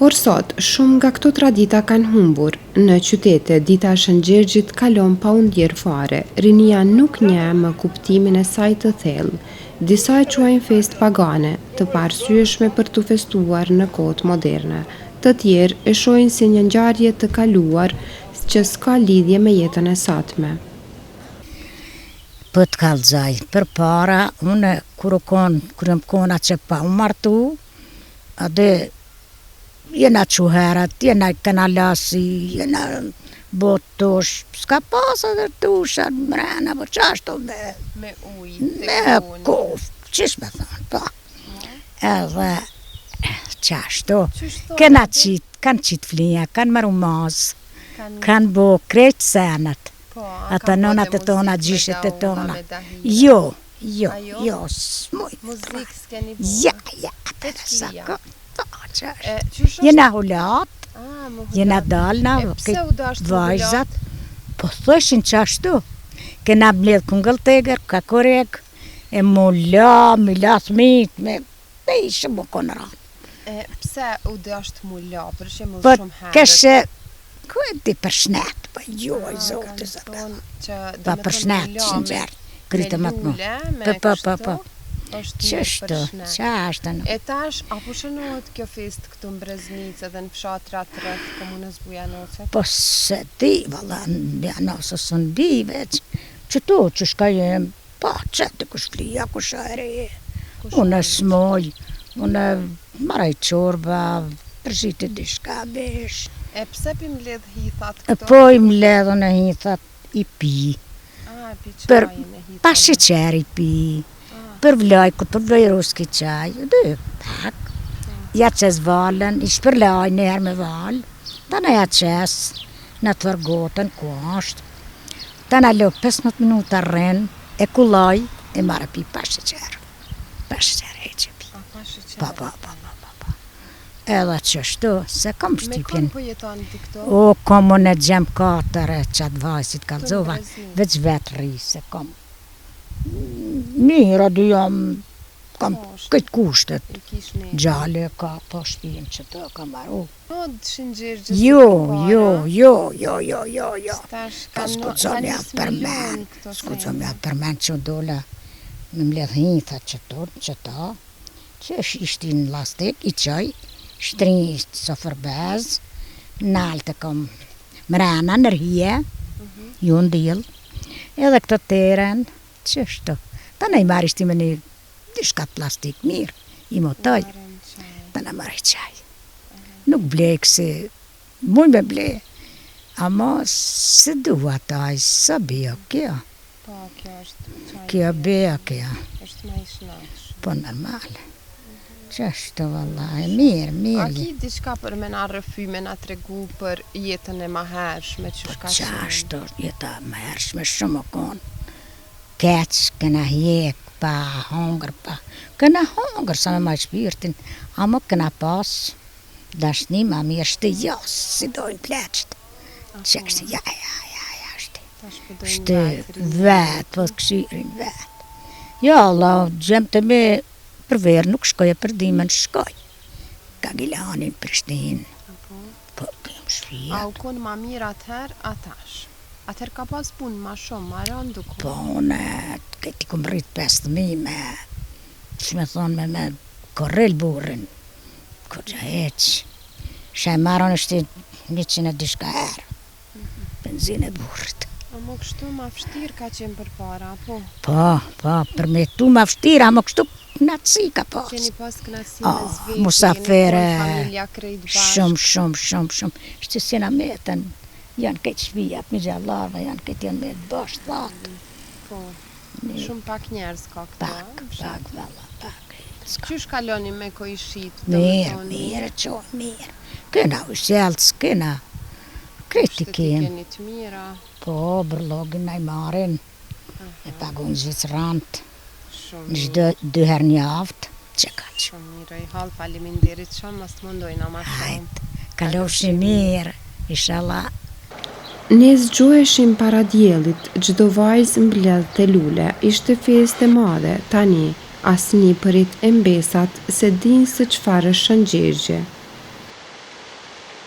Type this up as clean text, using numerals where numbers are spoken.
Por sot, shumë nga këto tradita kanë humbur. Në qytete, dita e Shënxhergjit kalon pa u ndjerë fare. Rinia nuk njeh më kuptimin e saj të thellë. Disa e quajnë festë pagane, të paarsyeshme për të festuar në kohët moderne. Të tjerë e shohin si një ngjarje të kaluar që s'ka lidhje me jetën e sotme. Po të kallëzoj, përpara, unë kur jam kona që pa u martu, atë jena quherat, jena kanalasi, jena botosh, s'ka pas edhe tusha mrena, po qashtu Me ujë, me kof, qish me thonë, po. Edhe qashtu, kanë qit flinja, kanë maru mazë, kanë bo krejt senët. Ata nonat e tona, gjishet e tona. Jo, s'muj. Muzikë s'keni bo? Ja, përsa ko. Jena hulat, jena dalna, vajzat, po thoshin qashtu, kena mbledh kungëll teger, ka korek, e mulla, thmit, me ishë mu konra. Pse u dësht mulla, për shemull Po shumë herët? këshe, ku e di për shnet, po joj, zote zëta. Pa për shnet, që në gjerë, kritë më të mu. Po. Qështu, qashtu. E tash, apo shënohet kjo fest këtu në Breznicë edhe në fshatrat rreth komunës Bujanocet? Po se di, valla, në Bujanocet së në di veç, që tu, që shka jem, pa, qëtë kush flija, kush ere, unë smoj, unë maraj qorba, përziti di shka vesh. E pse pi mbledh hithat këto? Po i mbledhën e hithat i pi, Pi për qajin e hithat. pa sheqer i pi, për vlajkut, për vlajruski qaj, dhe, pak. Ja qes valen, i shpërlaj njerë me val, ta na ja qes, në të vërgotën, ku ashtë. Ta na lo 15 minuta rren, e kulaj, e marë pi pa sheqer. Pa sheqer e që pi. Pa sheqer? Pa. Edhe qështu, se kom Me shtypjen. kon po jeton ti këto? O, kom unë e gjem 4 qatë vajsit kalzova, veç vetë ri, se kom. Mira du jam, kam këtë kushtet, gjale ka, po shpijen që të kam maru. Po, Shënxhergjit? Jo. Pa s'kucom ja përmen që dole, me mbledh hitha që ta, që ishtin lastik, i qaj, shtrin sofërbez, nalte kom mrena, nërhije, ju ndil, edhe këtë teren, qështu. Ta ne i marishti me një dishkat plastik mirë, i motoj, ta ne marri qaj. Nuk blek se, muj me ble, ama se dua taj, sa beja kjo. Po, kjo është qaj. Kjo beja kjo. është ma i shnaqshëm. Po normal. Qështu vallaj, mirë. A ki diçka për me na rëfy, me na tregu për jetën e mahershme që shka shumë? Qashtu, jeta mahershme shumë o konë. Keq, këna hjek, pa hongër, këna hongër sa me ma shpirtin, ama këna pas dashni ma mirë shtë jas, si dojnë pleqët. Qështë, ja, shtë vetë, po të këshirin vetë. Ja, Allah, gjemë të me për verë nuk shkoj e për dimën shkoj. Ka Gilanin, Prishtinë, po këmë shvijat. A u konë ma mirë atëher, atash? Atëher ka pas punë ma shumë, ma rëndu ku? Po, unë, këti kom rritë 5.000 me, që me thonë me korrel burin, kur që heqë. Shë e maron është 100 dishka herë, benzin e burrit. A më kështu ma fështirë ka qenë për para, po? Po, për me tu ma fështirë, a më kështu knatësi ka pas. Keni pas knatësi me zveti, musafere, familja krejt bashkë. Shumë. Shtë si na metën, janë këtë shvijat, me gjallarve, janë këtë janë metë bashkë, thatë. Po, shumë pak njerës ka këto. Pak, pak. Qysh kaloni me ko i shqit? Mirë, mirë. Këna u sheltës, këna. Kreti kemë. Keni të mira. Po, bërlogin na i marin, e pagun Zvicrant, në gjdo 2 herë një aftë, që ka që. Shumë mirë, i halë faleminderit shumë, mas të mundojna ma shumë. Kalofshi mirë, inshallah. Ne zgjoheshim para diellit, çdo vajzë mbledhte lule, ishte festë e madhe. Tani asnjë prit e mbesat se din se çfarë është Shënxhergje.